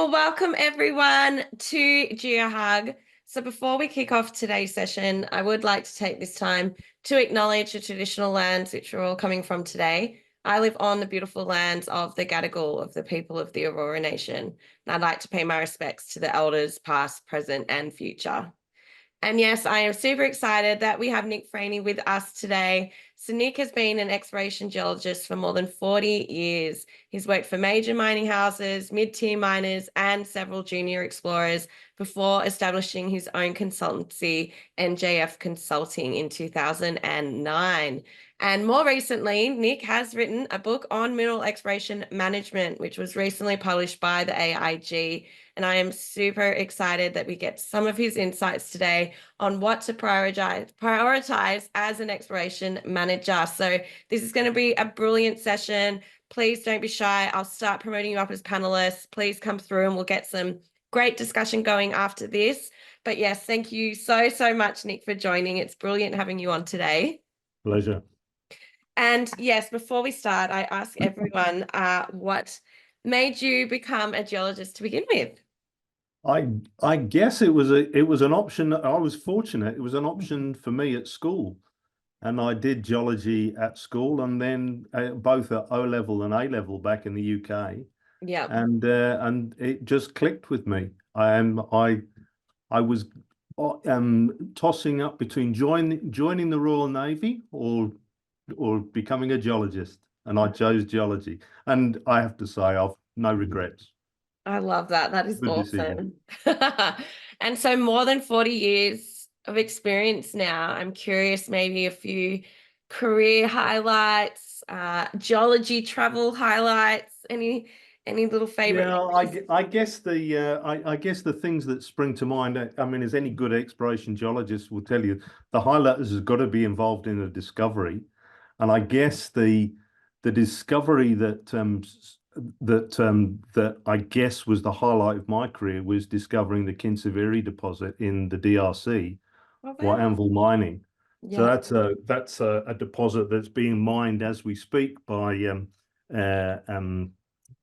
Well, welcome everyone to GeoHug. So before we kick off today's session, I would like to take this time to acknowledge the traditional lands which we're all coming from today. I live on the beautiful lands of the Gadigal of the people of the Aurora Nation, and I'd like to pay my respects to the elders past, present, and future. And yes, I am super excited that we have Nick Franey with us today. So Nick has been an exploration geologist for more than 40 years. He's worked for major mining houses, mid-tier miners, and several junior explorers before establishing his own consultancy, NJF Consulting, in 2009. And more recently, Nick has written a book on mineral exploration management, which was recently published by the AIG. And I am super excited that we get some of his insights today on what to prioritize as an exploration manager. So this is going to be a brilliant session. Please don't be shy. I'll start promoting you up as panelists. Please come through and we'll get some great discussion going after this. But yes, thank you so much, Nick, for joining. It's brilliant having you on today. Pleasure. And yes, before we start, I ask everyone what made you become a geologist to begin with? I guess it was an option. I was fortunate. It was an option for me at school, and I did geology at school, and then both at O level and A level back in the UK. Yeah. And it just clicked with me. I was tossing up between joining the Royal Navy or becoming a geologist, and I chose geology. And I have to say, I've no regrets. I love that. That is Good awesome. decision. And so more than 40 years of experience now. I'm curious, maybe a few career highlights, geology travel highlights, any little favorite? Yeah, I guess the things that spring to mind, I mean, as any good exploration geologist will tell you, the highlight has got to be involved in a discovery. And I guess the discovery that I guess was the highlight of my career was discovering the Kinsevere deposit in the DRC, Oh, or wow. Anvil Mining. So Yeah. that's a deposit that's being mined as we speak by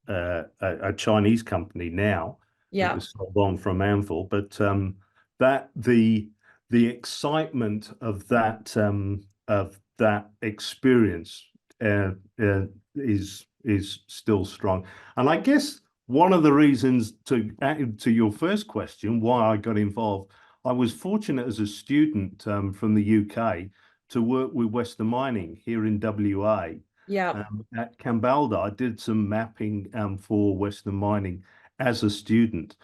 a Chinese company now. It Yeah. was sold on from Anvil, but that the excitement of that experience is still strong. And I guess one of the reasons to your first question, why I got involved, I was fortunate as a student from the UK to work with Western Mining here in WA. Yeah. At Kambalda, I did some mapping for Western Mining as a student.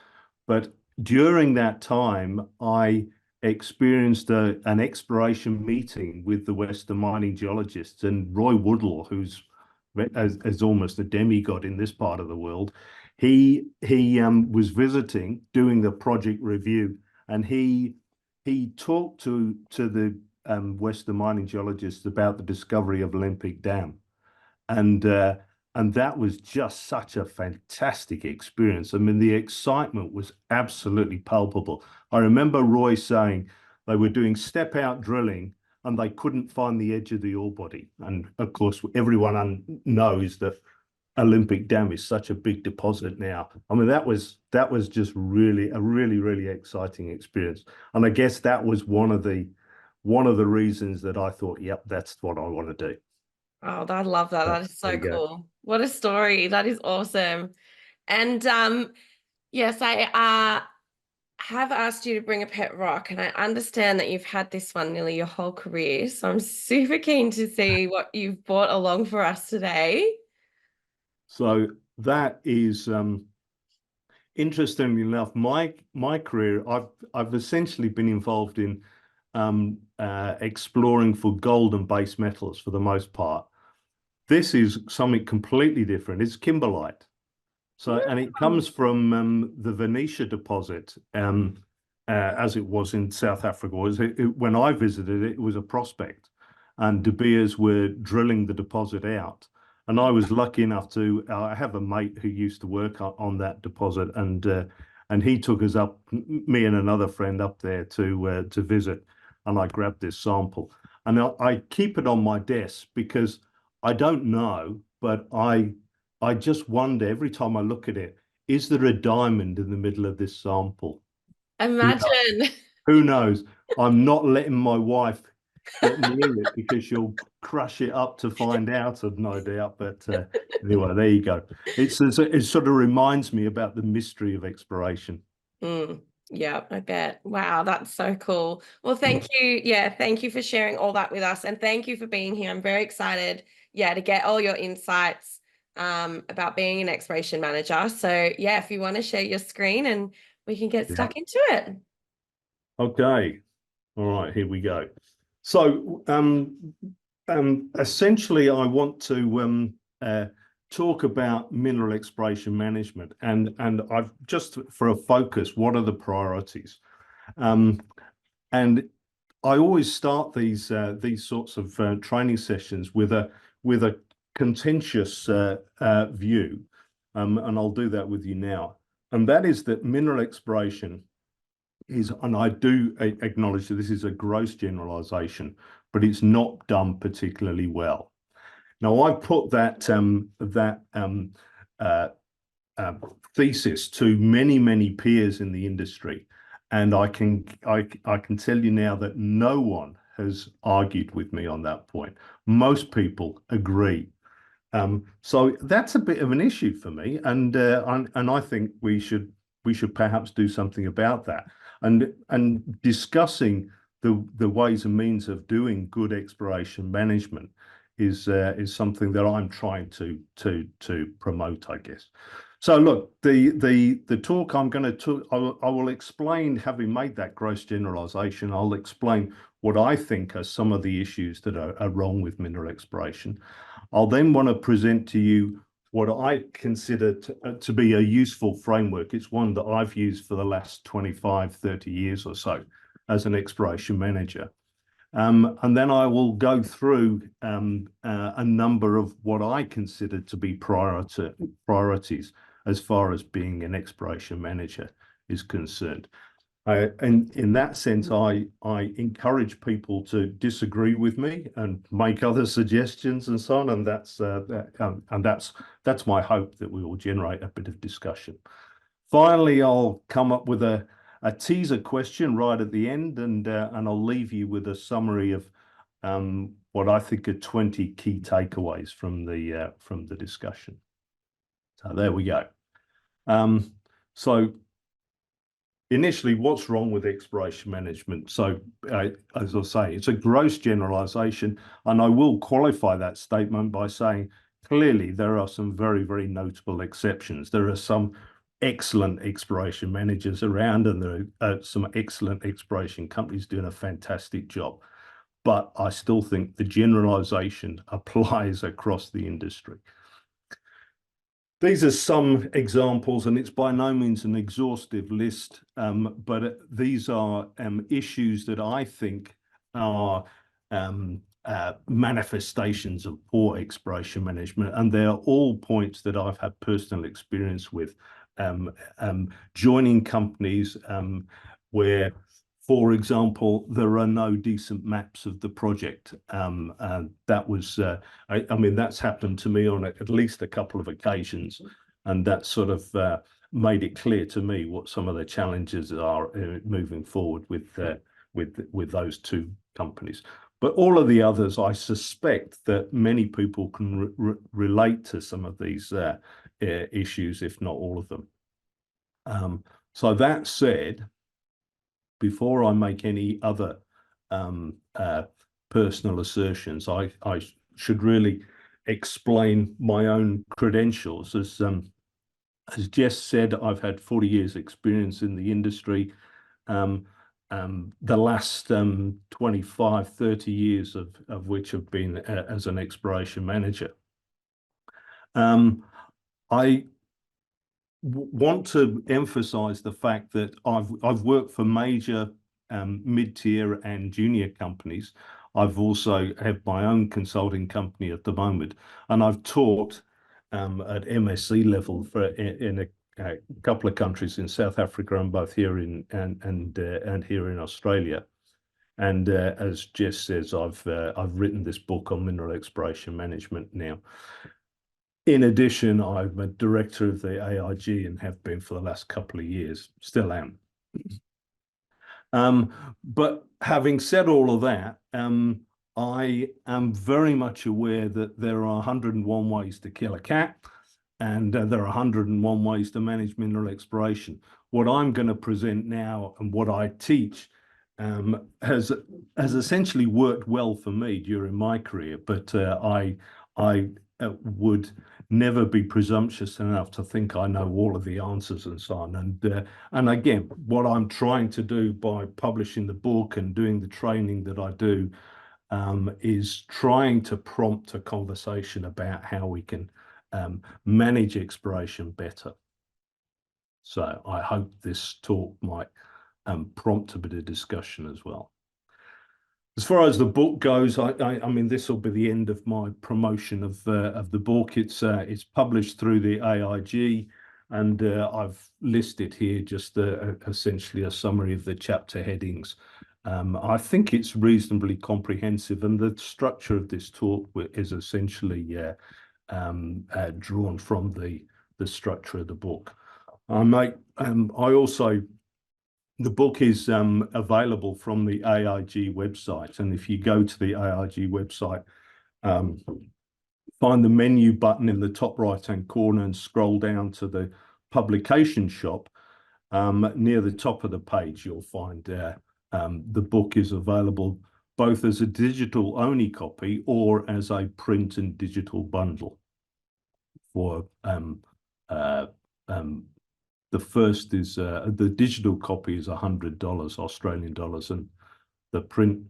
But during that time, I experienced an exploration meeting with the Western Mining geologists, and Roy Woodall, who's as almost a demigod in this part of the world. He was visiting, doing the project review, and he talked to the Western Mining geologists about the discovery of Olympic Dam. And that was just such a fantastic experience. I mean, the excitement was absolutely palpable. I remember Roy saying they were doing step out drilling and they couldn't find the edge of the ore body. And of course, everyone knows that Olympic Dam is such a big deposit now. I mean, that was just really a really exciting experience. And I guess that was one of the reasons that I thought, yep, that's what I want to do. Oh, I love that. So, That is there so you go. cool. What a story. That is awesome. And yes, I have asked you to bring a pet rock, and I understand that you've had this one nearly your whole career. So I'm super keen to see what you've brought along for us today. So that is interestingly enough, my career, I've essentially been involved in exploring for gold and base metals for the most part. This is something completely different. It's kimberlite. So, and it comes from the Venetia deposit, as it was in South Africa. When I visited it, it was a prospect, and De Beers were drilling the deposit out. And I was lucky enough to I have a mate who used to work on that deposit, and he took us up, me and another friend up there to visit, and I grabbed this sample, and I keep it on my desk because I don't know, but I just wonder every time I look at it, is there a diamond in the middle of this sample? Who knows? Imagine. Who knows? I'm not letting my wife get near it because she'll crush it up to find out, I've no doubt. But anyway, there you go. It sort of reminds me about the mystery of exploration. Yeah, I bet. Wow, that's so cool. Well, thank you. Yeah, thank you for sharing all that with us. And thank you for being here. I'm very excited, yeah, to get all your insights about being an exploration manager. So yeah, if you want to share your screen and we can get Yeah. stuck into it. Okay. All right, here we go. So essentially, I want to talk about mineral exploration management, and I've just for a focus, what are the priorities? And I always start these sorts of training sessions with a contentious view, and I'll do that with you now. And that is that mineral exploration is, and I do acknowledge that this is a gross generalization, but it's not done particularly well. Now, I put that uh, thesis to many peers in the industry, and I can tell you now that no one has argued with me on that point. Most people agree. So that's a bit of an issue for me, and I think we should perhaps do something about that. And discussing the ways and means of doing good exploration management is something that I'm trying to promote, I guess. So look, the talk I'm going to I will explain, having made that gross generalization, I'll explain what I think are some of the issues that are wrong with mineral exploration. I'll then want to present to you what I consider to be a useful framework. It's one that I've used for the last 25, 30 years or so as an exploration manager. And then I will go through a number of what I consider to be priorities as far as being an exploration manager is concerned. And in that sense, I encourage people to disagree with me and make other suggestions and so on. And that's my hope, that we will generate a bit of discussion. Finally, I'll come up with a teaser question right at the end, and I'll leave you with a summary of what I think are 20 key takeaways from the discussion. So there we go. So initially, what's wrong with exploration management? So, as I say, it's a gross generalization, and I will qualify that statement by saying clearly there are some very notable exceptions. There are some excellent exploration managers around, and there are some excellent exploration companies doing a fantastic job. But I still think the generalization applies across the industry. These are some examples, and it's by no means an exhaustive list, but these are issues that I think are manifestations of poor exploration management, and they are all points that I've had personal experience with. Joining companies where, for example, there are no decent maps of the project. That was, I mean, that's happened to me on at least a couple of occasions, and that sort of made it clear to me what some of the challenges are moving forward with those two companies. But all of the others, I suspect that many people can relate to some of these issues, if not all of them. So that said, before I make any other personal assertions, I should really explain my own credentials. As Jess said, I've had 40 years experience in the industry. The last 25, 30 years of which have been as an exploration manager. I want to emphasize the fact that I've worked for major mid-tier and junior companies. I've also have my own consulting company at the moment, and I've taught at MSc level in a couple of countries in South Africa and both here and here in Australia. And as Jess says, I've written this book on mineral exploration management now. In addition, I'm a director of the AIG and have been for the last couple of years, still am. But having said all of that, I am very much aware that there are 101 ways to kill a cat, and there are 101 ways to manage mineral exploration. What I'm going to present now and what I teach has essentially worked well for me during my career, but I would never be presumptuous enough to think I know all of the answers and so on. And again, what I'm trying to do by publishing the book and doing the training that I do is trying to prompt a conversation about how we can manage exploration better. So I hope this talk might prompt a bit of discussion as well. As far as the book goes, I mean, this will be the end of my promotion of the book. It's published through the AIG, and I've listed here just essentially a summary of the chapter headings. I think it's reasonably comprehensive, and the structure of this talk is essentially drawn from the structure of the book. The book is available from the AIG website, and if you go to the AIG website, find the menu button in the top right-hand corner and scroll down to the publication shop. Near the top of the page, you'll find the book is available both as a digital-only copy or as a print and digital bundle. For the first is the digital copy is $100 Australian dollars, and the print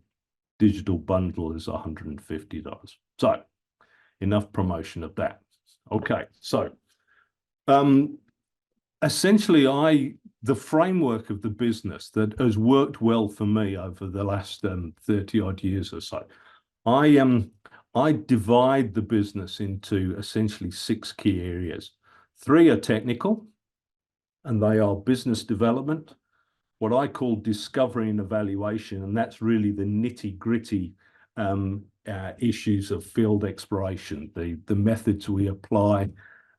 digital bundle is $150. So enough promotion of that. Okay, so essentially the framework of the business that has worked well for me over the last 30 odd years or so, I divide the business into essentially 6 key areas. 3 are technical, and they are business development, what I call discovery and evaluation, and that's really the nitty-gritty issues of field exploration, the methods we apply,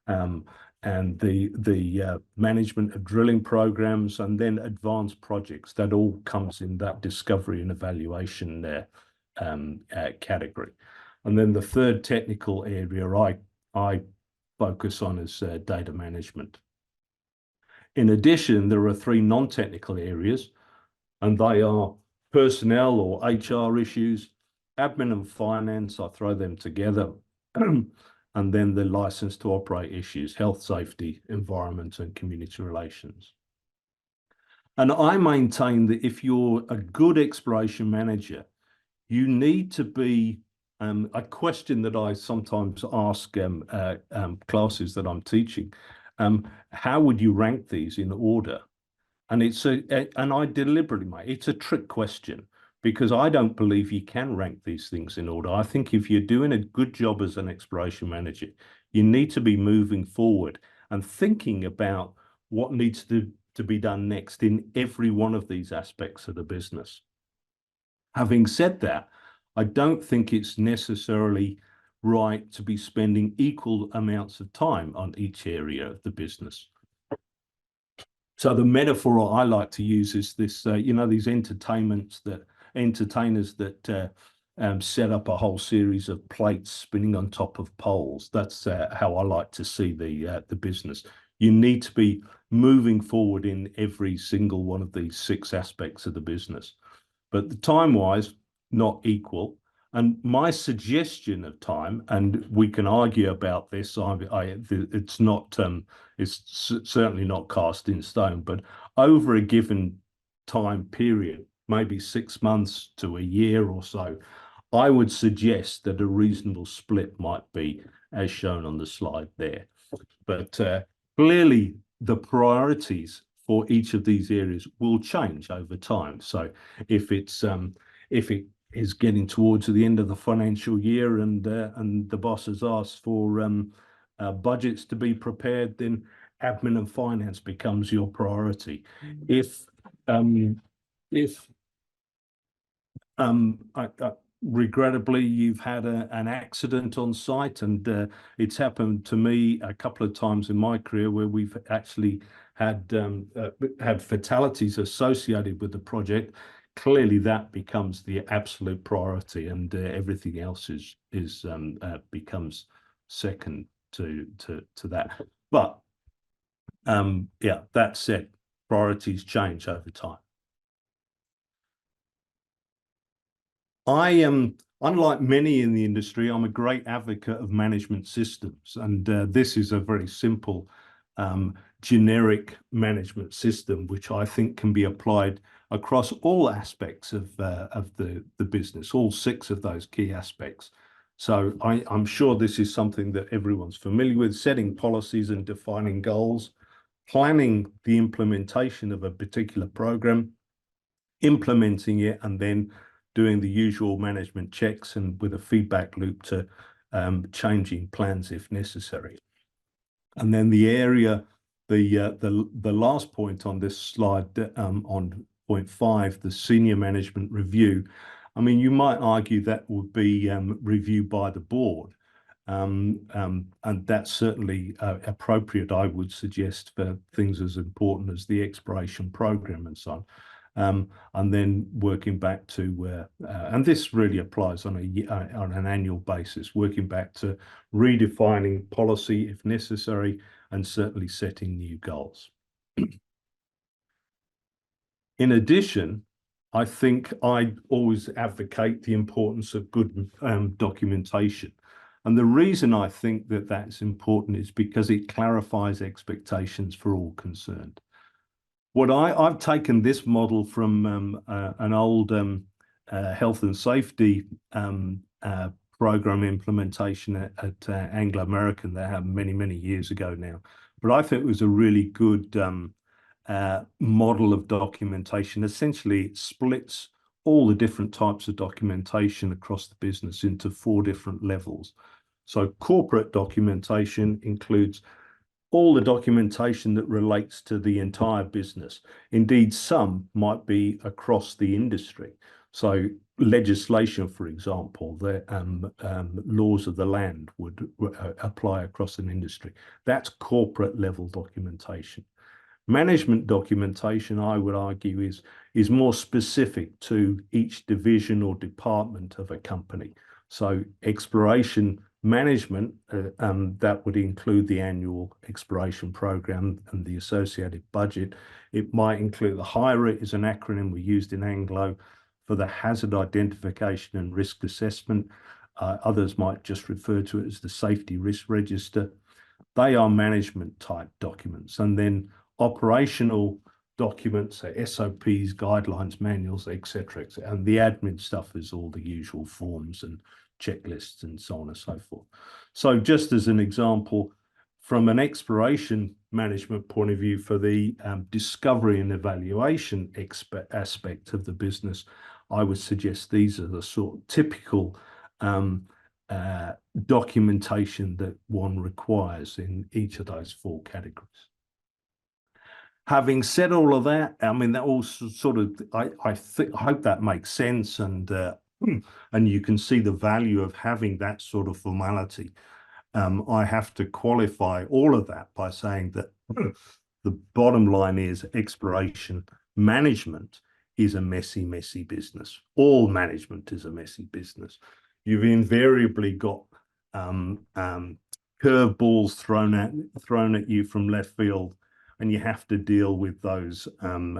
and the management of drilling programs, and then advanced projects. That all comes in that discovery and evaluation category. And then the third technical area I focus on is data management. In addition, there are 3 non-technical areas, and they are personnel or HR issues, admin and finance, I throw them together, and then the license to operate issues, health, safety, environment, and community relations. And I maintain that if you're a good exploration manager, you need to be, a question that I sometimes ask classes that I'm teaching, how would you rank these in order? And I deliberately make it's a trick question, because I don't believe you can rank these things in order. I think if you're doing a good job as an exploration manager, you need to be moving forward and thinking about what needs to be done next in every one of these aspects of the business. Having said that, I don't think it's necessarily right to be spending equal amounts of time on each area of the business. So the metaphor I like to use is this, these entertainers that set up a whole series of plates spinning on top of poles. That's how I like to see the business. You need to be moving forward in every single one of these 6 aspects of the business, but the time-wise, not equal. And my suggestion of time, and we can argue about this, it's certainly not cast in stone, but over a given time period, maybe 6 months to a year or so, I would suggest that a reasonable split might be as shown on the slide there. But clearly, the priorities for each of these areas will change over time. So if it is getting towards the end of the financial year and the boss has asked for budgets to be prepared, then admin and finance becomes your priority. regrettably, you've had an accident on site, and it's happened to me a couple of times in my career where we've actually had fatalities associated with the project. Clearly, that becomes the absolute priority, and everything else is becomes second to that. But yeah, that said, priorities change over time. I am, unlike many in the industry, I'm a great advocate of management systems, and this is a very simple, generic management system, which I think can be applied across all aspects of the business, all 6 of those key aspects. So I'm sure this is something that everyone's familiar with: setting policies and defining goals, planning the implementation of a particular program, implementing it, and then doing the usual management checks and with a feedback loop to changing plans if necessary. And then the area, the last point on this slide, on point 5, the senior management review. I mean, you might argue that would be reviewed by the board. And that's certainly appropriate, I would suggest, for things as important as the exploration program and so on. And then working back to, and this really applies on an annual basis, working back to redefining policy if necessary, and certainly setting new goals. In addition, I think I always advocate the importance of good documentation. And the reason I think that that's important is because it clarifies expectations for all concerned. I've taken this model from an old health and safety program implementation at Anglo American that happened many, many years ago now. But I think it was a really good model of documentation. Essentially, it splits all the different types of documentation across the business into 4 different levels. So corporate documentation includes all the documentation that relates to the entire business. Indeed, some might be across the industry. So legislation, for example, the laws of the land would apply across an industry. That's corporate level documentation. Management documentation, I would argue, is more specific to each division or department of a company. So exploration management, that would include the annual exploration program and the associated budget. It might include the HIRA, is an acronym we used in Anglo for the hazard identification and risk assessment. Others might just refer to it as the safety risk register. They are management type documents. And then operational documents, SOPs, guidelines, manuals, etc. And the admin stuff is all the usual forms and checklists and so on and so forth. So just as an example, from an exploration management point of view, for the discovery and evaluation aspect of the business, I would suggest these are the sort of typical documentation that one requires in each of those 4 categories. Having said all of that, I mean, that all sort of, I hope that makes sense, and you can see the value of having that sort of formality. I have to qualify all of that by saying that the bottom line is exploration management is a messy, messy business. All management is a messy business. You've invariably got curveballs thrown at you from left field, and you have to deal with those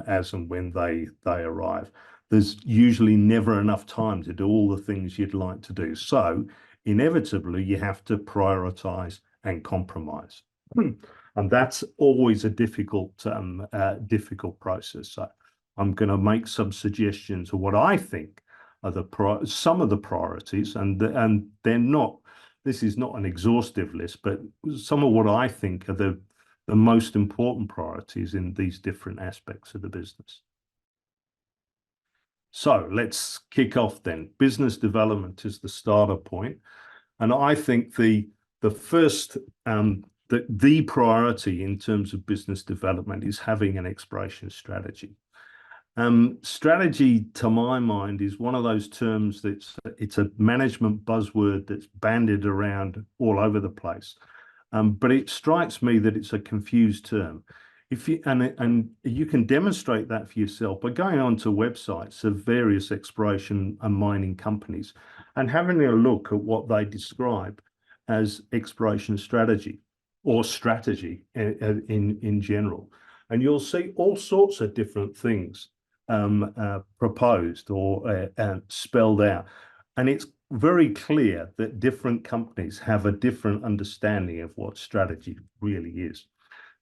as and when they arrive. There's usually never enough time to do all the things you'd like to do. So inevitably, you have to prioritize and compromise. And that's always a difficult process. So I'm going to make some suggestions of what I think are some of the priorities, and they're not, this is not an exhaustive list, but some of what I think are the most important priorities in these different aspects of the business. So let's kick off then. Business development is the starter point. And I think the first, the priority in terms of business development is having an exploration strategy. Strategy, to my mind, is one of those terms it's a management buzzword that's bandied around all over the place. But it strikes me that it's a confused term. If you and you can demonstrate that for yourself by going onto websites of various exploration and mining companies and having a look at what they describe as exploration strategy or strategy in general. And you'll see all sorts of different things proposed or spelled out. And it's very clear that different companies have a different understanding of what strategy really is.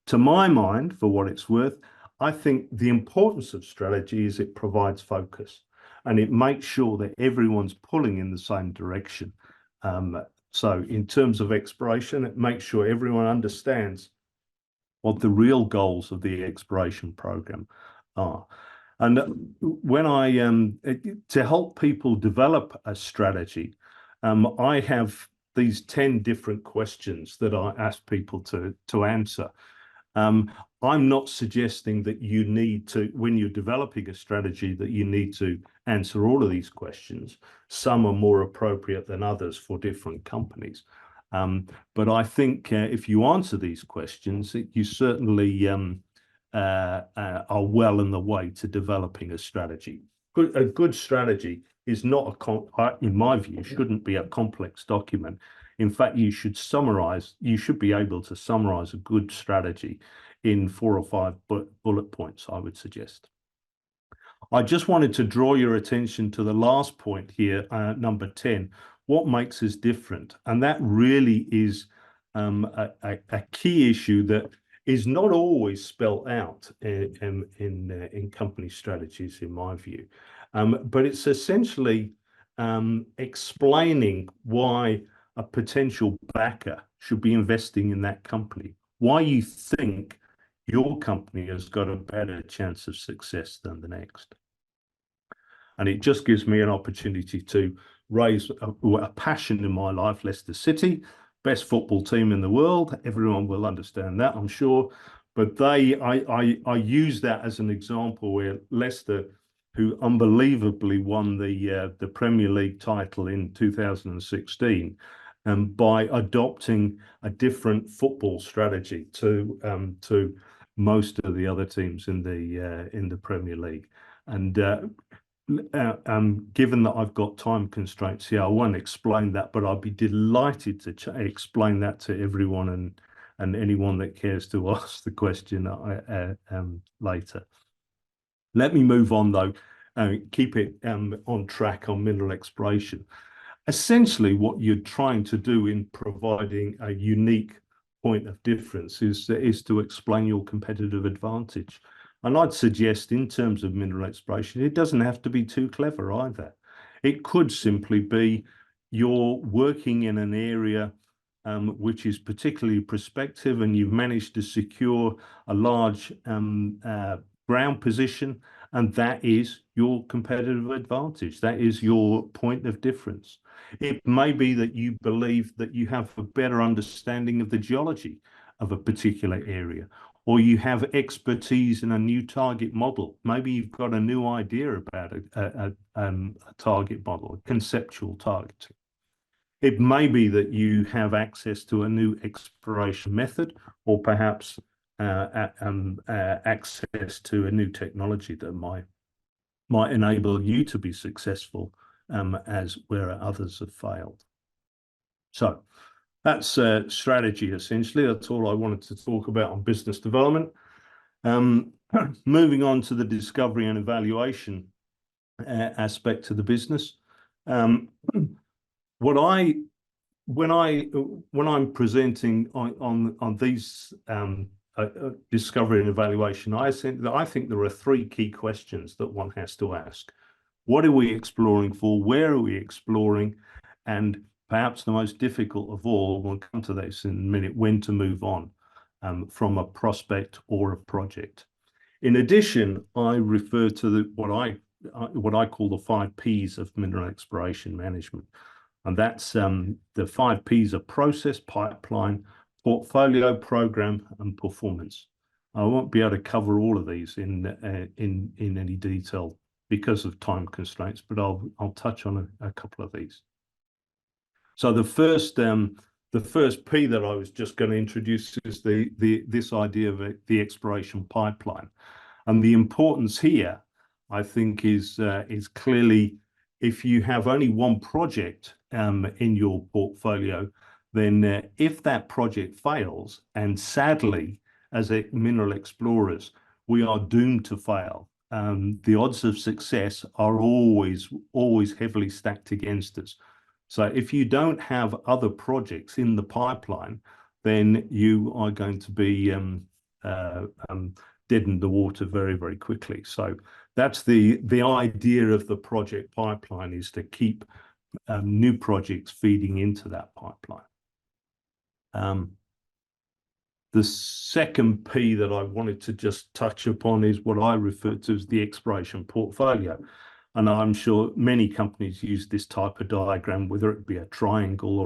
To my mind, for what it's worth, I think the importance of strategy is it provides focus and it makes sure that everyone's pulling in the same direction. So in terms of exploration, it makes sure everyone understands what the real goals of the exploration program are. And when to help people develop a strategy, I have these 10 different questions that I ask people to answer. I'm not suggesting that you need to, when you're developing a strategy, that you need to answer all of these questions. Some are more appropriate than others for different companies. But I think if you answer these questions, you certainly are well in the way to developing a strategy. A good strategy is not in my view, shouldn't be a complex document. In fact, you should be able to summarize a good strategy in 4 or 5 bullet points, I would suggest. I just wanted to draw your attention to the last point here, number 10, what makes us different? And that really is a key issue that is not always spelled out in company strategies, in my view. But it's essentially explaining why a potential backer should be investing in that company, why you think your company has got a better chance of success than the next. And it just gives me an opportunity to raise a passion in my life. Leicester City, best football team in the world. Everyone will understand that, I'm sure. But I use that as an example where Leicester, who unbelievably won the Premier League title in 2016, by adopting a different football strategy to most of the other teams in the Premier League. And given that I've got time constraints here, I won't explain that, but I'll be delighted to explain that to everyone and anyone that cares to ask the question later. Let me move on though, keep it on track on mineral exploration. Essentially, what you're trying to do in providing a unique point of difference is to explain your competitive advantage. And I'd suggest in terms of mineral exploration, it doesn't have to be too clever either. It could simply be you're working in an area which is particularly prospective and you've managed to secure a large ground position, and that is your competitive advantage. That is your point of difference. It may be that you believe that you have a better understanding of the geology of a particular area, or you have expertise in a new target model. Maybe you've got a new idea about a target model, a conceptual targeting. It may be that you have access to a new exploration method, or perhaps access to a new technology that might enable you to be successful as where others have failed. So that's strategy, essentially. That's all I wanted to talk about on business development. Moving on to the discovery and evaluation aspect of the business. When I'm presenting on these discovery and evaluation, I think there are 3 key questions that one has to ask. What are we exploring for? Where are we exploring? And perhaps the most difficult of all, we'll come to this in a minute, when to move on from a prospect or a project. In addition, I refer to what I call the 5 Ps of mineral exploration management. And that's the 5 Ps are process, pipeline, portfolio, program, and performance. I won't be able to cover all of these in any detail because of time constraints, but I'll touch on a couple of these. So the first P that I was just going to introduce is this idea of the exploration pipeline, and the importance here, I think, is clearly, if you have only one project in your portfolio, then if that project fails, and sadly, as mineral explorers, we are doomed to fail. The odds of success are always heavily stacked against us. So if you don't have other projects in the pipeline, then you are going to be dead in the water very, very quickly. So that's the idea of the project pipeline, is to keep new projects feeding into that pipeline. The second P that I wanted to just touch upon is what I refer to as the exploration portfolio. And I'm sure many companies use this type of diagram, whether it be a triangle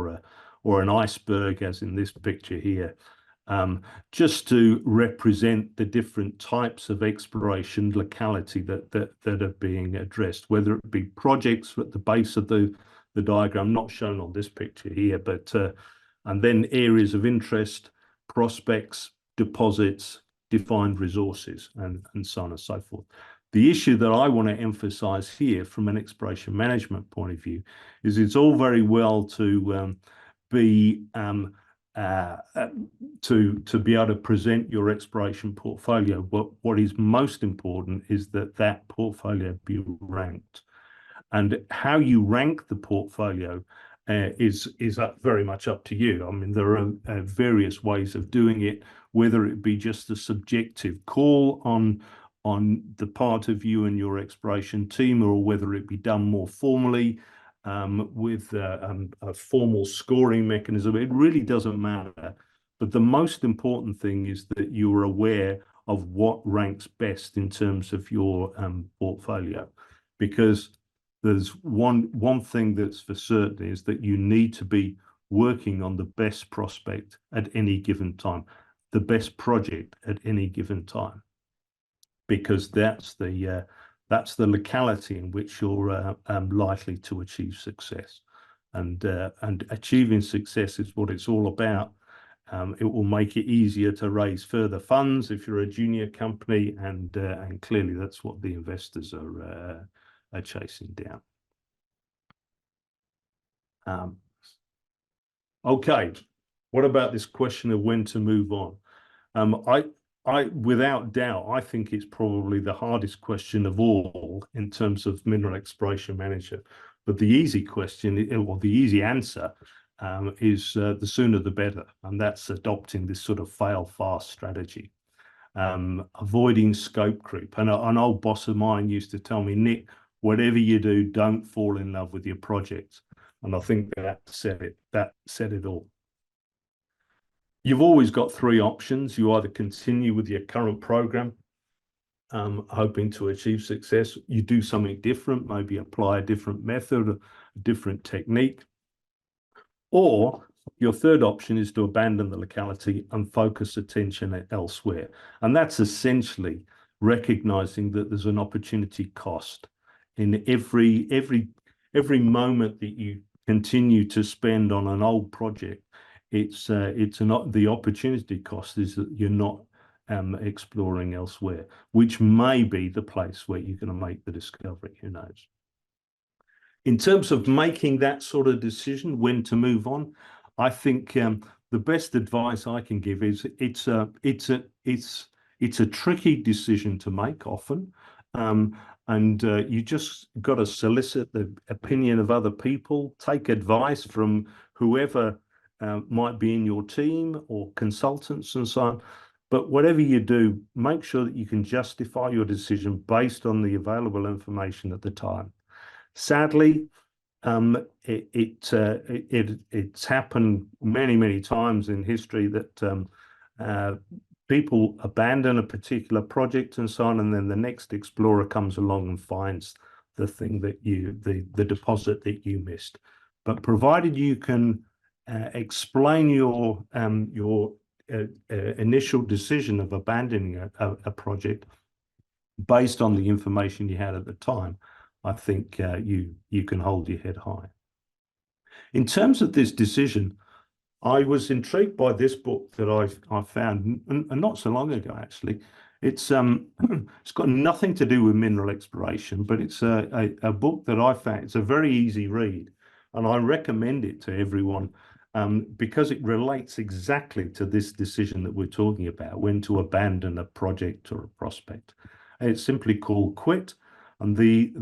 or an iceberg, as in this picture here, just to represent the different types of exploration locality that are being addressed, whether it be projects at the base of the diagram, not shown on this picture here, but and then areas of interest, prospects, deposits, defined resources, and so on and so forth. The issue that I want to emphasize here from an exploration management point of view is it's all very well to be able to present your exploration portfolio, but what is most important is that portfolio be ranked. And how you rank the portfolio is very much up to you. I mean, there are various ways of doing it, whether it be just a subjective call on the part of you and your exploration team, or whether it be done more formally with a formal scoring mechanism. It really doesn't matter. But the most important thing is that you are aware of what ranks best in terms of your portfolio, because there's one thing that's for certain, is that you need to be working on the best prospect at any given time, the best project at any given time, because that's the locality in which you're likely to achieve success. And achieving success is what it's all about. It will make it easier to raise further funds if you're a junior company, and clearly that's what the investors are chasing down. Okay, what about this question of when to move on? I without doubt, I think it's probably the hardest question of all in terms of mineral exploration manager. But the easy question, or the easy answer, is the sooner the better, and that's adopting this sort of fail fast strategy. Avoiding scope creep. And an old boss of mine used to tell me, Nick, whatever you do, don't fall in love with your project. And I think that said it all. You've always got three options. You either continue with your current program, hoping to achieve success. You do something different, maybe apply a different method, a different technique. Or your third option is to abandon the locality and focus attention elsewhere. And that's essentially recognizing that there's an opportunity cost in every moment that you continue to spend on an old project. It's not the opportunity cost is that you're not exploring elsewhere, which may be the place where you're going to make the discovery. Who knows? In terms of making that sort of decision when to move on, I think the best advice I can give is it's a tricky decision to make often, and you just got to solicit the opinion of other people, take advice from whoever might be in your team or consultants and so on. But whatever you do, make sure that you can justify your decision based on the available information at the time. Sadly, it's happened many times in history that people abandon a particular project and so on, and then the next explorer comes along and finds the thing that the deposit that you missed. But provided you can explain your initial decision of abandoning a project based on the information you had at the time, I think you can hold your head high. In terms of this decision, I was intrigued by this book that I found and not so long ago, actually. It's it's got nothing to do with mineral exploration, but it's a book that I found. It's a very easy read, and I recommend it to everyone because it relates exactly to this decision that we're talking about, when to abandon a project or a prospect. It's simply called Quit, and the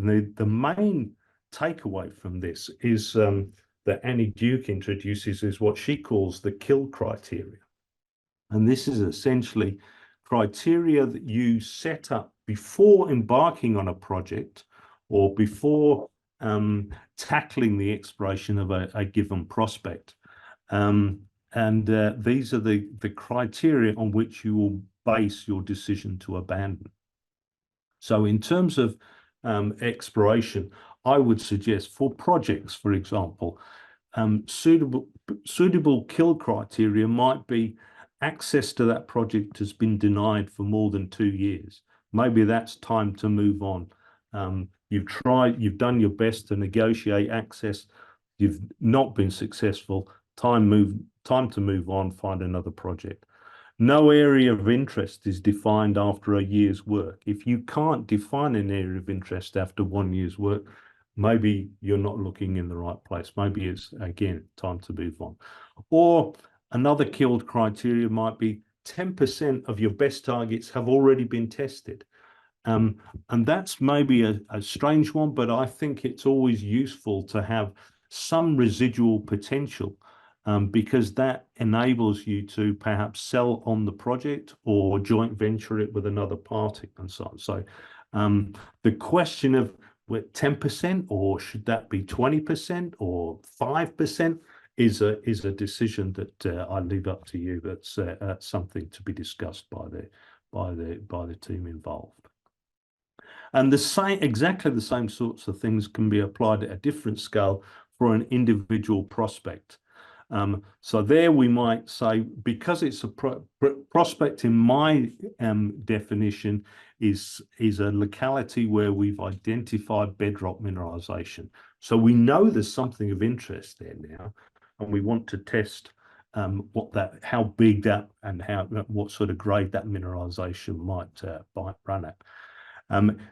main takeaway from this is that Annie Duke introduces is what she calls the kill criteria. And this is essentially criteria that you set up before embarking on a project or before tackling the exploration of a given prospect. These are the criteria on which you will base your decision to abandon. So in terms of exploration, I would suggest for projects, for example, suitable kill criteria might be access to that project has been denied for more than 2 years. Maybe that's time to move on. You've done your best to negotiate access. You've not been successful. Time to move on, find another project. No area of interest is defined after a year's work. If you can't define an area of interest after 1 year's work, maybe you're not looking in the right place. Maybe it's, again, time to move on. Or another killed criteria might be 10% of your best targets have already been tested. And that's maybe a strange one, but I think it's always useful to have some residual potential because that enables you to perhaps sell on the project or joint venture it with another party and so on. So the question of 10% or should that be 20% or 5% is a decision that I leave up to you. That's something to be discussed by the team involved. And exactly the same sorts of things can be applied at a different scale for an individual prospect. So there we might say, because it's a prospect in my definition is a locality where we've identified bedrock mineralization. So we know there's something of interest there now, and we want to test how big that and what sort of grade that mineralization might run at.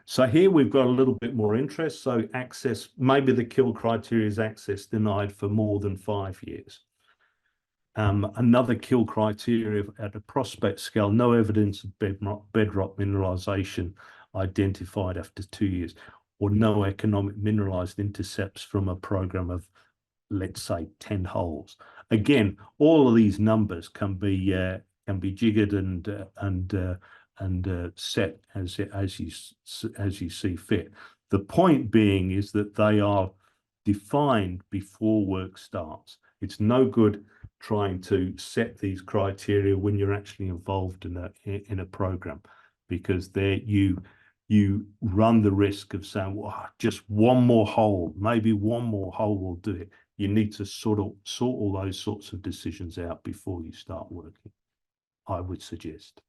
So here we've got a little bit more interest. So access, maybe the kill criteria is access denied for more than 5 years. Another kill criteria at a prospect scale, no evidence of bedrock mineralization identified after 2 years, or no economic mineralized intercepts from a program of, let's say, 10 holes. Again, all of these numbers can be jiggered and set as you see fit. The point being is that they are defined before work starts. It's no good trying to set these criteria when you're actually involved in a program, because there you run the risk of saying, well, just one more hole, maybe one more hole will do it. You need to sort all those sorts of decisions out before you start working, I would suggest.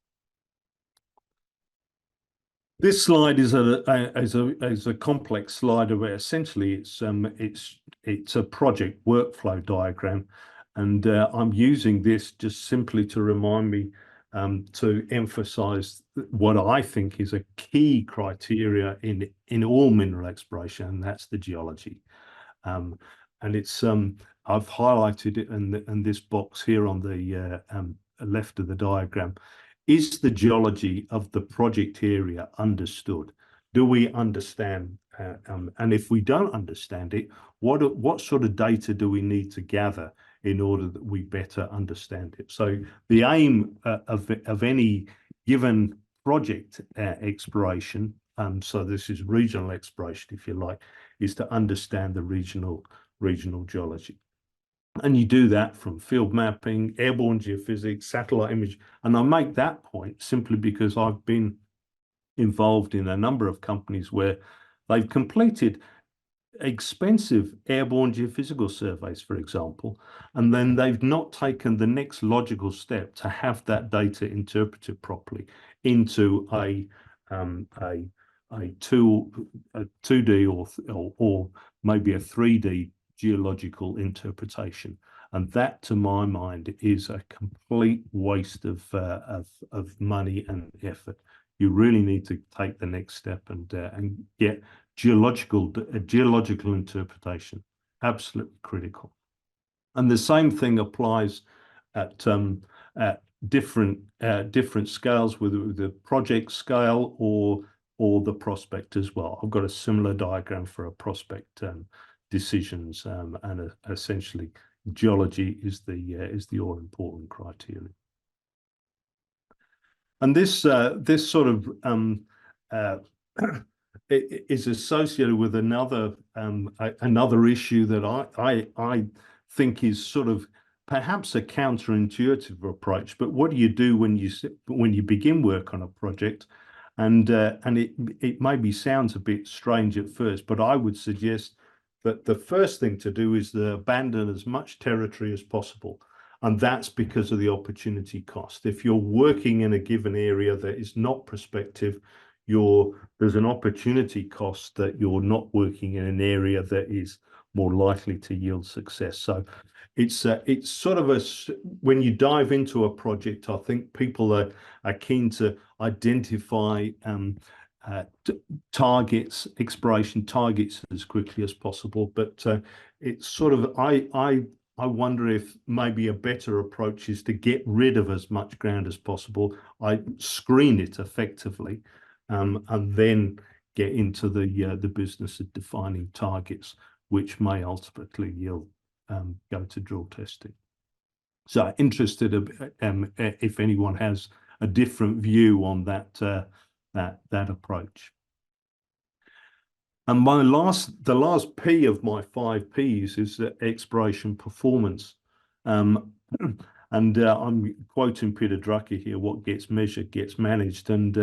This slide is a complex slide where essentially it's a project workflow diagram, and I'm using this just simply to remind me to emphasize what I think is a key criteria in all mineral exploration, and that's the geology. And it's I've highlighted it in this box here on the left of the diagram. Is the geology of the project area understood? Do we understand? And if we don't understand it, what sort of data do we need to gather in order that we better understand it? So the aim of any given project exploration, so this is regional exploration, if you like, is to understand the regional geology. And you do that from field mapping, airborne geophysics, satellite image. And I make that point simply because I've been involved in a number of companies where they've completed expensive airborne geophysical surveys, for example, and then they've not taken the next logical step to have that data interpreted properly into a two a 2D or maybe a 3D geological interpretation. And that, to my mind, is a complete waste of money and effort. You really need to take the next step and get geological interpretation, absolutely critical. And the same thing applies at different scales, with the project scale or the prospect as well. I've got a similar diagram for a prospect decisions, and essentially geology is the all important criterion. And this sort of is associated with another issue that I think is sort of perhaps a counterintuitive approach. But what do you do when you begin work on a project? And it maybe sounds a bit strange at first, but I would suggest that the first thing to do is to abandon as much territory as possible. And that's because of the opportunity cost. If you're working in a given area that is not prospective, there's an opportunity cost that you're not working in an area that is more likely to yield success. So it's sort of when you dive into a project, I think people are keen to identify targets, exploration targets, as quickly as possible. But it's sort of I wonder if maybe a better approach is to get rid of as much ground as possible. I screen it effectively, and then get into the business of defining targets, which may ultimately yield go to drill testing. So interested if anyone has a different view on that approach. And the last P of my 5 Ps is exploration performance. And I'm quoting Peter Drucker here: what gets measured gets managed. And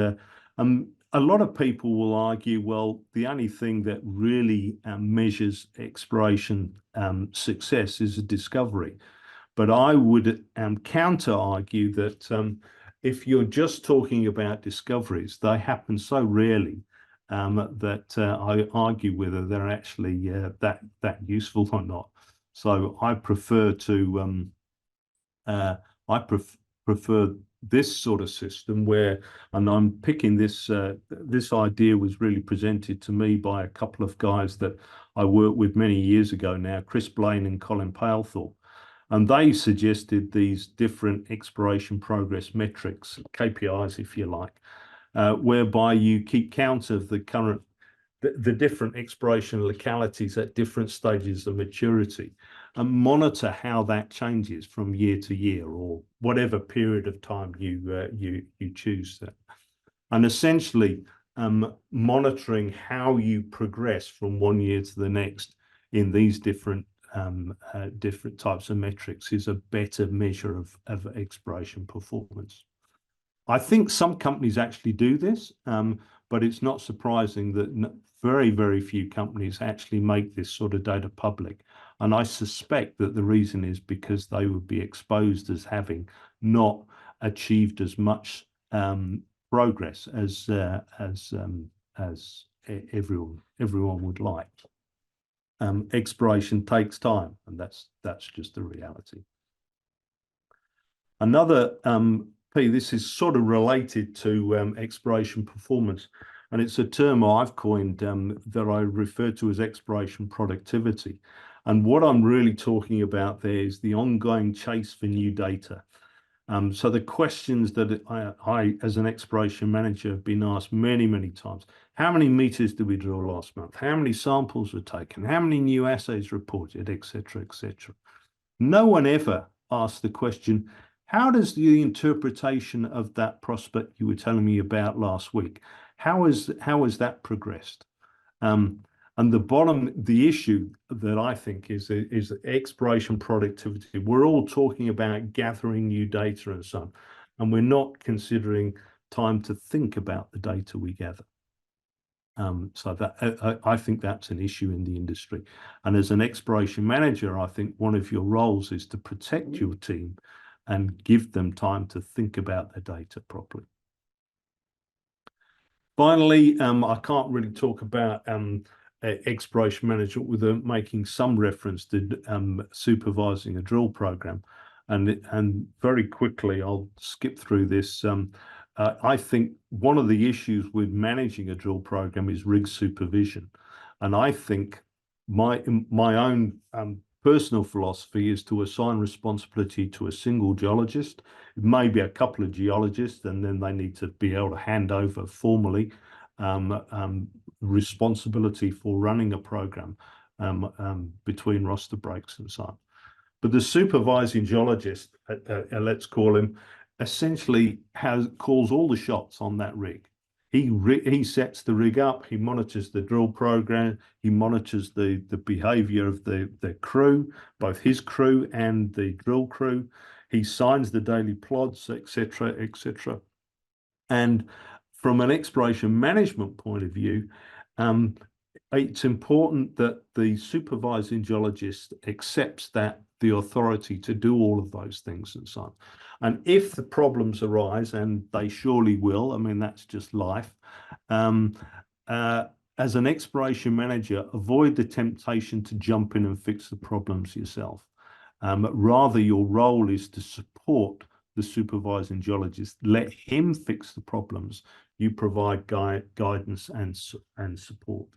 a lot of people will argue, well, the only thing that really measures exploration success is a discovery. But I would counter argue that if you're just talking about discoveries, they happen so rarely that I argue whether they're actually that useful or not. So I prefer prefer this sort of system where, and I'm picking this this idea was really presented to me by a couple of guys that I worked with many years ago now, Chris Blaine and Colin Palethorpe. And they suggested these different exploration progress metrics, KPIs, if you like, whereby you keep count of the different exploration localities at different stages of maturity, and monitor how that changes from year to year, or whatever period of time you choose. And essentially, monitoring how you progress from one year to the next in these different types of metrics is a better measure of exploration performance. I think some companies actually do this, but it's not surprising that very, very few companies actually make this sort of data public. And I suspect that the reason is because they would be exposed as having not achieved as much progress as everyone would like. Exploration takes time, and that's just the reality. Another P, this is sort of related to exploration performance, and it's a term I've coined that I refer to as exploration productivity. And what I'm really talking about there is the ongoing chase for new data. So the questions that I, as an exploration manager, have been asked many, many times: how many meters did we drill last month? How many samples were taken? How many new assays reported, etc., etc. No one ever asked the question, how does the interpretation of that prospect you were telling me about last week, how has that progressed? And the issue that I think is exploration productivity. We're all talking about gathering new data and so on, and we're not considering time to think about the data we gather. So that I think that's an issue in the industry. And as an exploration manager, I think one of your roles is to protect your team and give them time to think about their data properly. Finally, I can't really talk about exploration management without making some reference to supervising a drill program. And very quickly, I'll skip through this. I think one of the issues with managing a drill program is rig supervision. And I think my own personal philosophy is to assign responsibility to a single geologist, maybe a couple of geologists, and then they need to be able to hand over formally responsibility for running a program between roster breaks and so on. But the supervising geologist, let's call him, essentially calls all the shots on that rig. He sets the rig up, he monitors the drill program, he monitors the behavior of the crew, both his crew and the drill crew. He signs the daily plots, etc., etc. And from an exploration management point of view, it's important that the supervising geologist accepts that the authority to do all of those things and so on. And if the problems arise, and they surely will, I mean, that's just life, as an exploration manager, avoid the temptation to jump in and fix the problems yourself. Rather, your role is to support the supervising geologist, let him fix the problems. You provide guidance and support.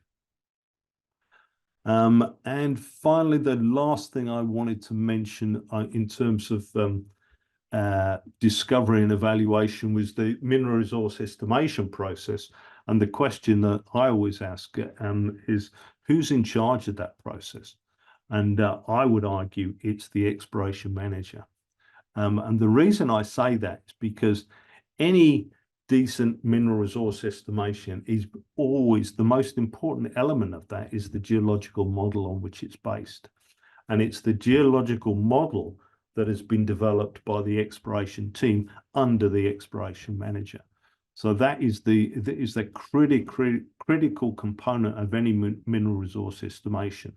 And finally, the last thing I wanted to mention in terms of discovery and evaluation was the mineral resource estimation process. And the question that I always ask is, who's in charge of that process? And I would argue it's the exploration manager. And the reason I say that is because any decent mineral resource estimation is always the most important element of that is the geological model on which it's based. And it's the geological model that has been developed by the exploration team under the exploration manager. So that is the critical component of any mineral resource estimation.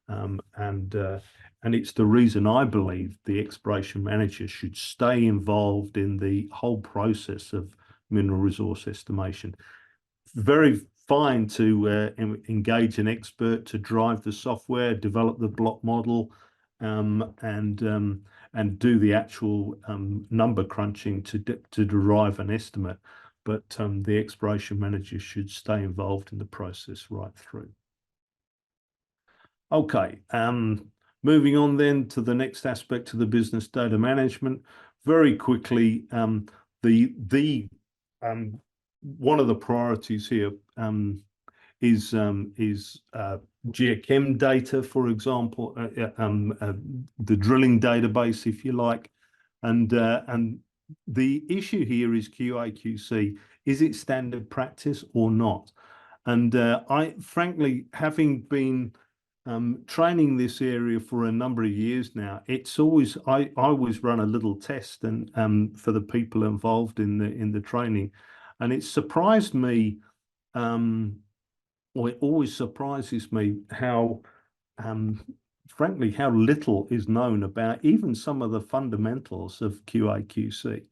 And it's the reason I believe the exploration manager should stay involved in the whole process of mineral resource estimation. Very fine to engage an expert to drive the software, develop the block model, and do the actual number crunching to derive an estimate. But the exploration manager should stay involved in the process right through. Okay, moving on then to the next aspect of the business data management. Very quickly, one of the priorities here is geochem data, for example, the drilling database, if you like, and the issue here is QAQC. Is it standard practice or not? And I, frankly, having been training this area for a number of years now, it's always I always run a little test and for the people involved in the training, and it surprised me, or it always surprises me how frankly how little is known about even some of the fundamentals of QAQC.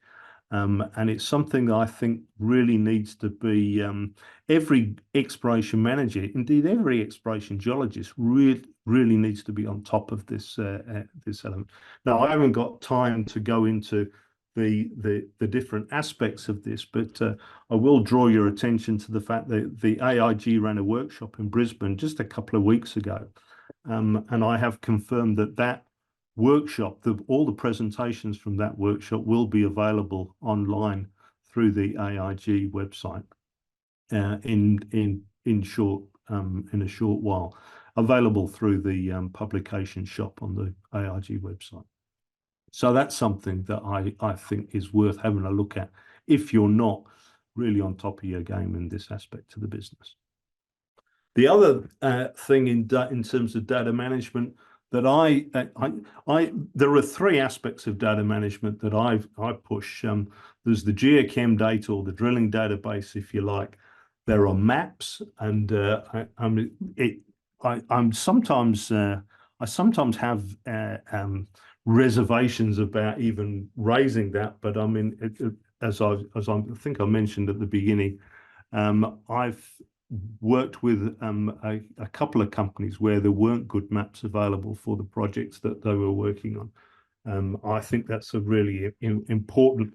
And it's something that I think really needs to be every exploration manager, indeed every exploration geologist, really needs to be on top of this this element. Now, I haven't got time to go into the different aspects of this, but I will draw your attention to the fact that the AIG ran a workshop in Brisbane just a couple of weeks ago, and I have confirmed that workshop, all the presentations from that workshop will be available online through the AIG website in a short while, available through the publication shop on the AIG website. So that's something that I think is worth having a look at if you're not really on top of your game in this aspect of the business. The other thing in terms of data management that there are three aspects of data management that I push. There's the geochem data, or the drilling database, if you like. There are maps, and I'm sometimes I sometimes have reservations about even raising that, but I mean, I think I mentioned at the beginning, I've worked with a couple of companies where there weren't good maps available for the projects that they were working on. I think that's a really important.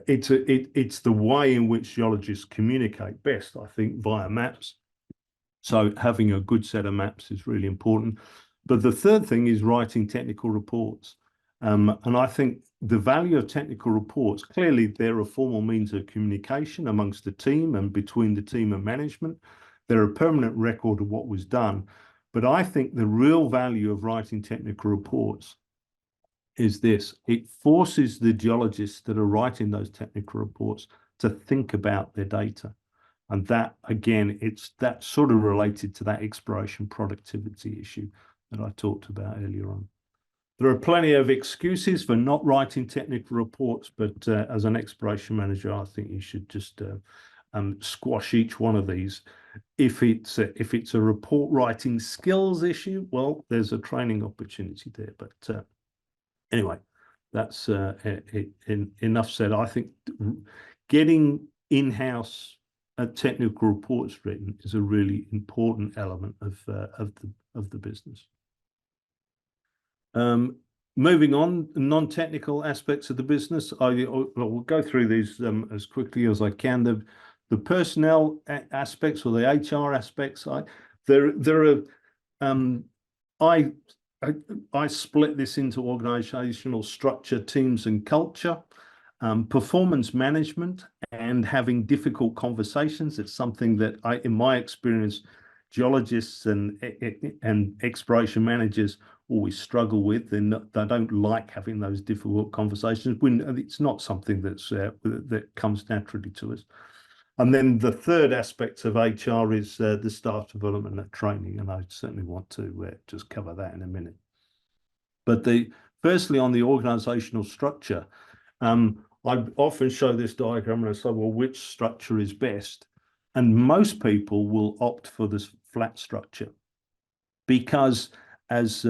It's the way in which geologists communicate best, I think, via maps. So having a good set of maps is really important. But the third thing is writing technical reports. And I think the value of technical reports, clearly they're a formal means of communication amongst the team and between the team and management. They're a permanent record of what was done. But I think the real value of writing technical reports is this: it forces the geologists that are writing those technical reports to think about their data. And that, again, it's that sort of related to that exploration productivity issue that I talked about earlier on. There are plenty of excuses for not writing technical reports, but as an exploration manager, I think you should just squash each one of these. If it's a report writing skills issue, well, there's a training opportunity there. But anyway, that's enough said. I think getting in-house technical reports written is a really important element of the business. Moving on, non-technical aspects of the business. I will go through these as quickly as I can. The personnel aspects or the HR aspects. I split this into organizational structure, teams, and culture. Performance management and having difficult conversations. It's something that in my experience, geologists and exploration managers always struggle with. They don't like having those difficult conversations when it's not something that comes naturally to us. And then the third aspect of HR is the staff development and training, and I certainly want to just cover that in a minute. But firstly, on the organizational structure, I often show this diagram and I say, well, which structure is best? And most people will opt for this flat structure because, as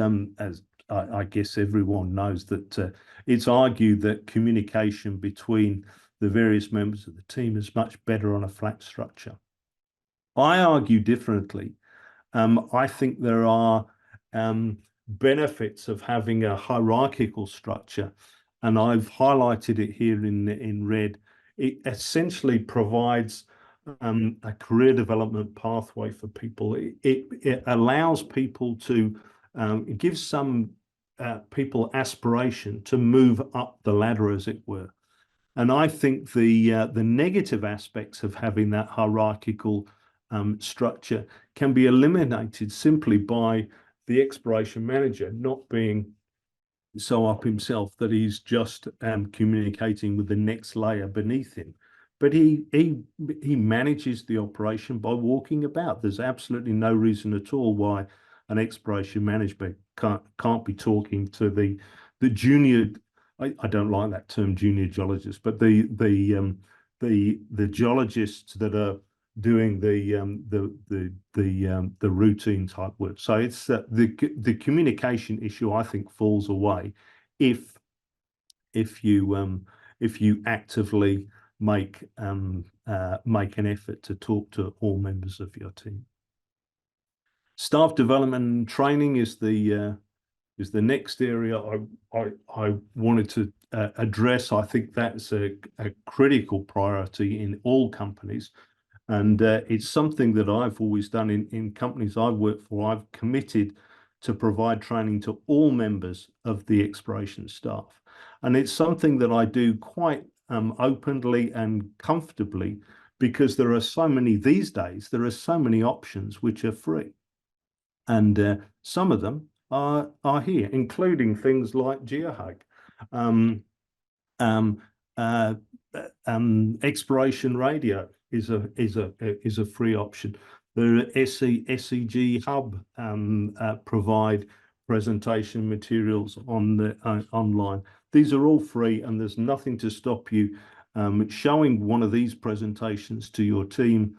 I guess everyone knows, that it's argued that communication between the various members of the team is much better on a flat structure. I argue differently. I think there are benefits of having a hierarchical structure, and I've highlighted it here in red. It essentially provides a career development pathway for people. It allows people to, it gives some people aspiration to move up the ladder, as it were. And I think the negative aspects of having that hierarchical structure can be eliminated simply by the exploration manager not being so up himself that he's just communicating with the next layer beneath him. But he manages the operation by walking about. There's absolutely no reason at all why an exploration manager can't be talking to the junior. I don't like that term, junior geologist, but the geologists that are doing the routine type work. So it's the communication issue, I think, falls away if you actively make an effort to talk to all members of your team. Staff development and training is the next area I wanted to address. I think that's a critical priority in all companies. And it's something that I've always done in companies I've worked for. I've committed to provide training to all members of the exploration staff. And it's something that I do quite openly and comfortably because there are so many these days, there are so many options which are free. And some of them are here, including things like GeoHug. Exploration radio is a free option. The SEG Hub provide presentation materials on the online. These are all free, and there's nothing to stop you showing one of these presentations to your team,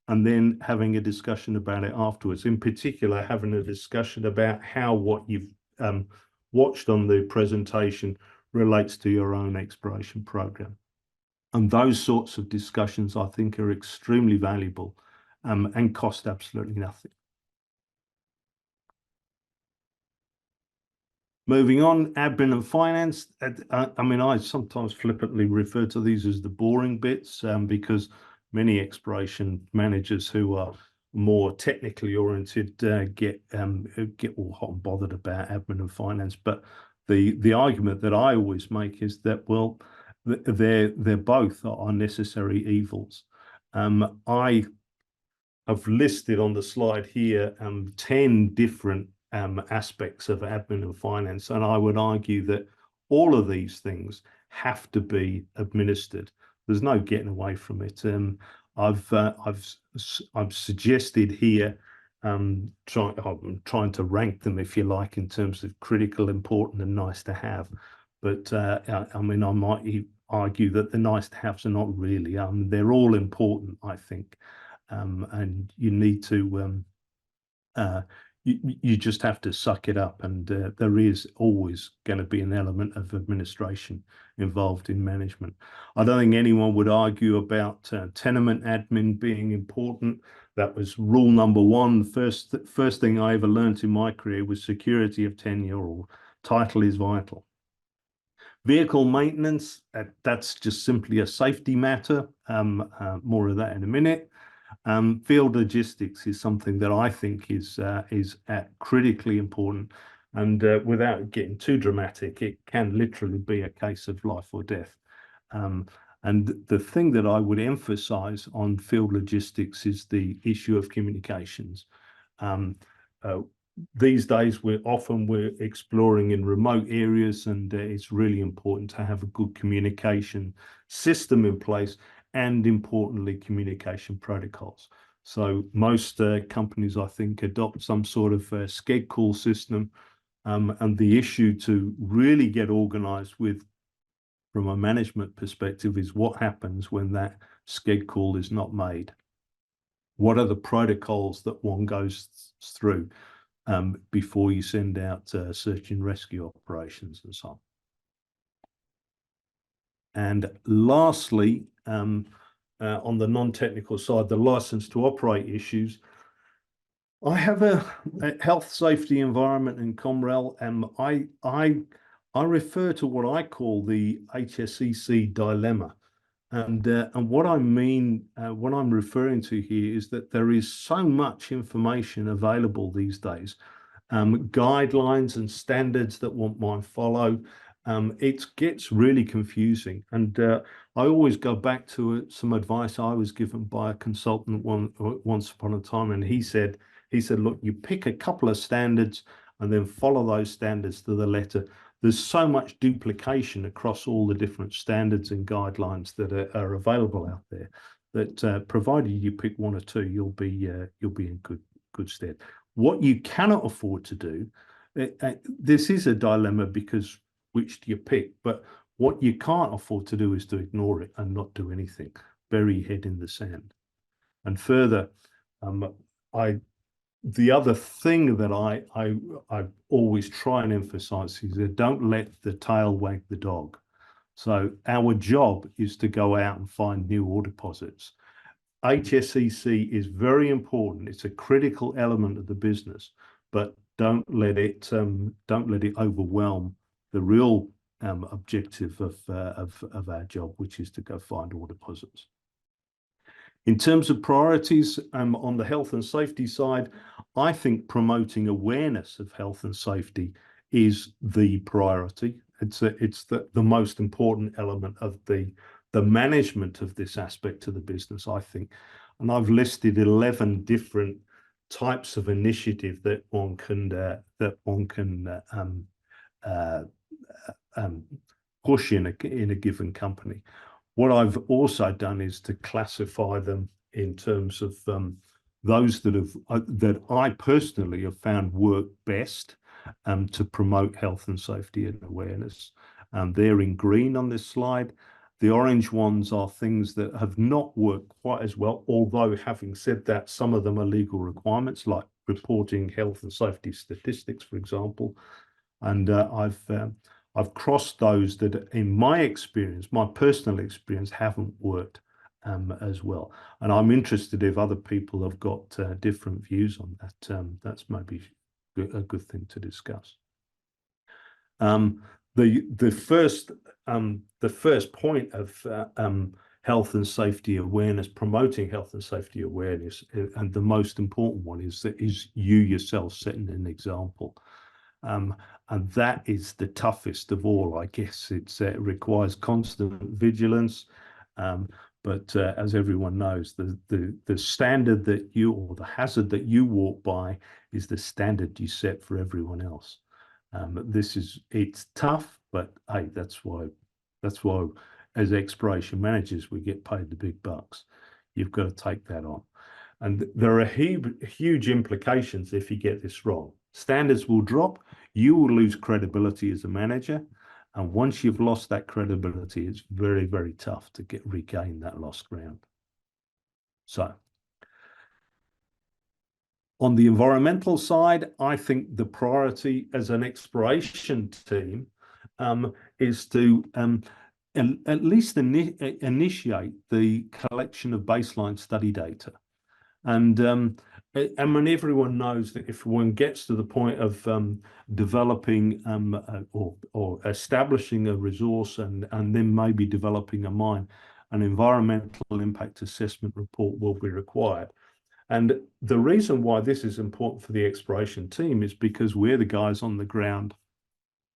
and then having a discussion about it afterwards. In particular, having a discussion about how what you've watched on the presentation relates to your own exploration program. And those sorts of discussions, I think, are extremely valuable and cost absolutely nothing. Moving on, admin and finance. I mean, I sometimes flippantly refer to these as the boring bits because many exploration managers who are more technically oriented get all hot and bothered about admin and finance. But the argument that I always make is that, well, they're both are necessary evils. I have listed on the slide here 10 different aspects of admin and finance, and I would argue that all of these things have to be administered. There's no getting away from it. I've suggested here I'm trying to rank them, if you like, in terms of critical, important, and nice to have. But I mean, I might argue that the nice to haves are not really. They're all important, I think, and you need to you just have to suck it up, and there is always going to be an element of administration involved in management. I don't think anyone would argue about tenement admin being important. That was rule number one. The first thing I ever learned in my career was security of tenure, or title is vital. Vehicle maintenance, that's just simply a safety matter. More of that in a minute. Field logistics is something that I think is critically important, and without getting too dramatic, it can literally be a case of life or death. And the thing that I would emphasize on field logistics is the issue of communications. These days, we're exploring in remote areas, and it's really important to have a good communication system in place, and importantly, communication protocols. So most companies, I think, adopt some sort of sched call system, and the issue to really get organized with from a management perspective is what happens when that sched call is not made. What are the protocols that one goes through before you send out search and rescue operations and so on? And lastly, on the non-technical side, the license to operate issues. I have a health, safety, environment, and COMREL, and I refer to what I call the HSEC dilemma. And what I mean, what I'm referring to here is that there is so much information available these days, guidelines and standards that one might follow. It gets really confusing. And I always go back to some advice I was given by a consultant once upon a time. And he said, look, you pick a couple of standards and then follow those standards to the letter. There's so much duplication across all the different standards and guidelines that are available out there that provided you pick one or two, you'll be in good stead. What you cannot afford to do, this is a dilemma because which do you pick? But what you can't afford to do is to ignore it and not do anything. Bury your head in the sand. And further, the other thing that I always try and emphasize is that don't let the tail wag the dog. So our job is to go out and find new ore deposits. HSEC is very important. It's a critical element of the business, but don't let it overwhelm the real objective of our job, which is to go find ore deposits. In terms of priorities on the health and safety side, I think promoting awareness of health and safety is the priority. It's the most important element of the management of this aspect of the business, I think. And I've listed 11 different types of initiative that one can push in a given company. What I've also done is to classify them in terms of those that I personally have found work best to promote health and safety and awareness. They're in green on this slide. The orange ones are things that have not worked quite as well, although having said that, some of them are legal requirements, like reporting health and safety statistics, for example. And I've crossed those that, in my experience, my personal experience, haven't worked as well. And I'm interested if other people have got different views on that. That's maybe a good thing to discuss. The first point of health and safety awareness, promoting health and safety awareness, and the most important one is you yourself setting an example. And that is the toughest of all, I guess. It requires constant vigilance. But as everyone knows, the standard that you, or the hazard that you walk by, is the standard you set for everyone else. It's tough, but hey, that's why as exploration managers we get paid the big bucks. You've got to take that on. And there are huge implications if you get this wrong. Standards will drop, you will lose credibility as a manager. And once you've lost that credibility, it's very, very tough to regain that lost ground. So on the environmental side, I think the priority as an exploration team is to at least initiate the collection of baseline study data. And when everyone knows that if one gets to the point of developing or establishing a resource and then maybe developing a mine, an environmental impact assessment report will be required. And the reason why this is important for the exploration team is because we're the guys on the ground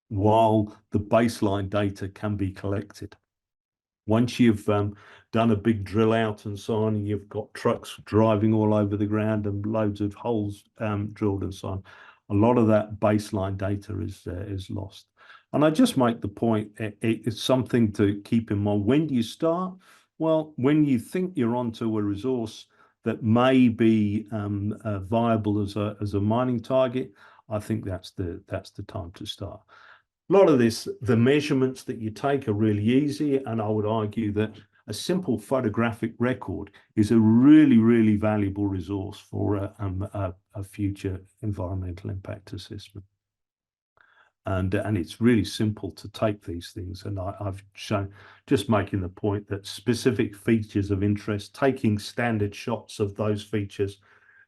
while the baseline data can be collected. Once you've done a big drill out and so on, and you've got trucks driving all over the ground and loads of holes drilled and so on, a lot of that baseline data is lost. And I just make the point, it's something to keep in mind. When do you start? Well, when you think you're onto a resource that may be viable as a mining target, I think that's the time to start. A lot of this, the measurements that you take are really easy, and I would argue that a simple photographic record is a really, really valuable resource for a future environmental impact assessment. And it's really simple to take these things. And I've shown, just making the point that specific features of interest, taking standard shots of those features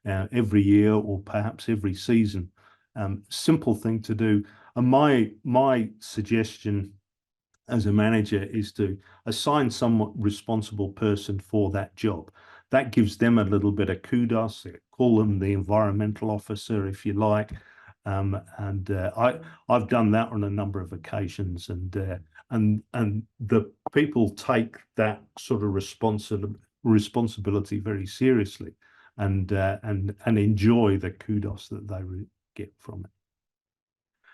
every year or perhaps every season, simple thing to do. And my suggestion as a manager is to assign some responsible person for that job. That gives them a little bit of kudos. Call them the environmental officer, if you like. I've done that on a number of occasions, and the people take that sort of responsibility very seriously, and enjoy the kudos that they get from it.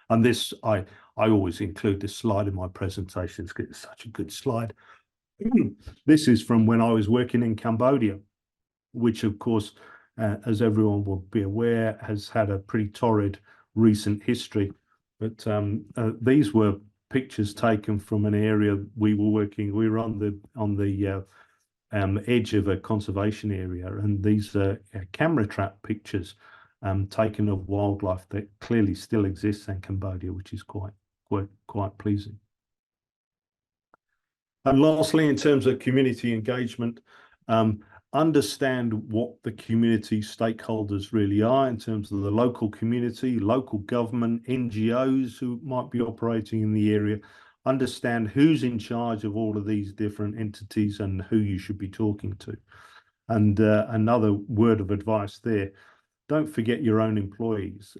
And this, I always include this slide in my presentations because it's such a good slide. This is from when I was working in Cambodia, which of course, as everyone will be aware, has had a pretty torrid recent history. But these were pictures taken from an area we were working. We were on the edge of a conservation area, and these are camera trap pictures taken of wildlife that clearly still exists in Cambodia, which is quite pleasing. And lastly, in terms of community engagement, understand what the community stakeholders really are in terms of the local community, local government, NGOs who might be operating in the area. Understand who's in charge of all of these different entities and who you should be talking to. And another word of advice there, don't forget your own employees.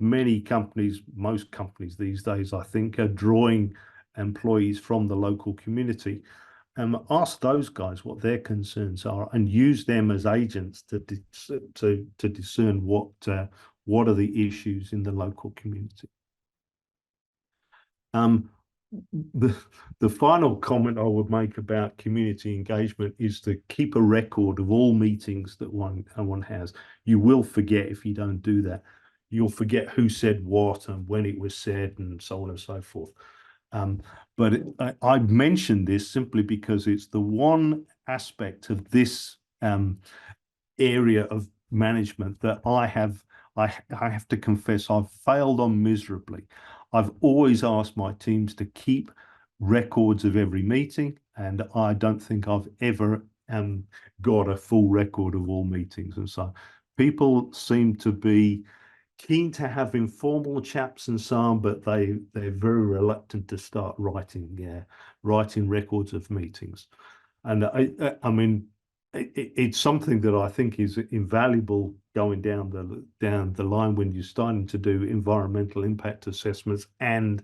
Many companies, most companies these days, I think, are drawing employees from the local community. Ask those guys what their concerns are and use them as agents to discern what are the issues in the local community. The final comment I would make about community engagement is to keep a record of all meetings that one has. You will forget if you don't do that. You'll forget who said what and when it was said and so on and so forth. But I mentioned this simply because it's the one aspect of this area of management that I have to confess I've failed on miserably. I've always asked my teams to keep records of every meeting, and I don't think I've ever got a full record of all meetings. And so people seem to be keen to have informal chats and so on, but they're very reluctant to start writing records of meetings. And I mean, it's something that I think is invaluable going down the line when you're starting to do environmental impact assessments and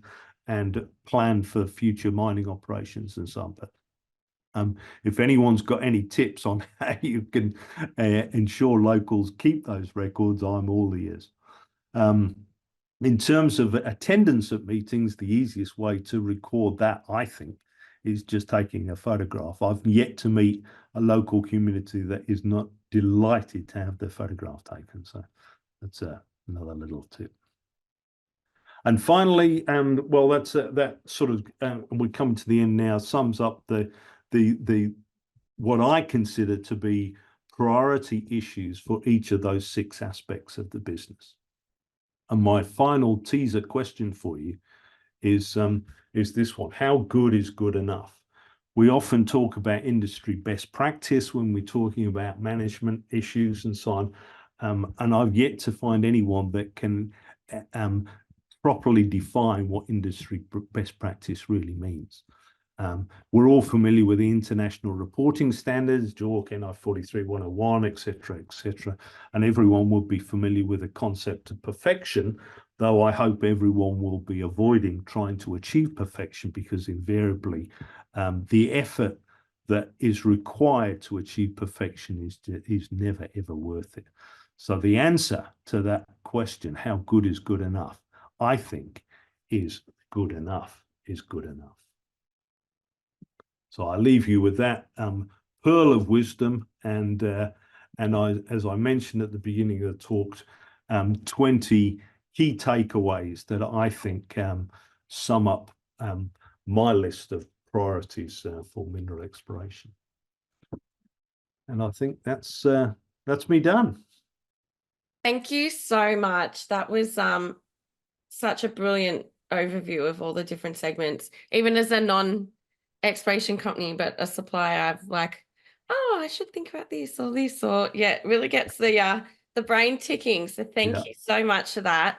plan for future mining operations and so on. But if anyone's got any tips on how you can ensure locals keep those records, I'm all ears. In terms of attendance at meetings, the easiest way to record that, I think, is just taking a photograph. I've yet to meet a local community that is not delighted to have their photograph taken. So that's another little tip. And finally, well, that's that sort of we come to the end now. Sums up the what I consider to be priority issues for each of those 6 aspects of the business. And my final teaser question for you is this one: how good is good enough? We often talk about industry best practice when we're talking about management issues and so on. And I've yet to find anyone that can properly define what industry best practice really means. We're all familiar with the international reporting standards, JORC, NI 43101, etc., and everyone would be familiar with the concept of perfection, though I hope everyone will be avoiding trying to achieve perfection, because invariably the effort that is required to achieve perfection is never, ever worth it. So the answer to that question, how good is good enough, I think is good enough is good enough. So I leave you with that pearl of wisdom, and as I mentioned at the beginning of the talk, 20 key takeaways that I think sum up my list of priorities for mineral exploration. And I think that's me done. Thank you so much. That was such a brilliant overview of all the different segments. Even as a non-exploration company, but a supplier, I've like, oh, I should think about this or this, or yeah, it really gets the brain ticking. So thank you so much for that.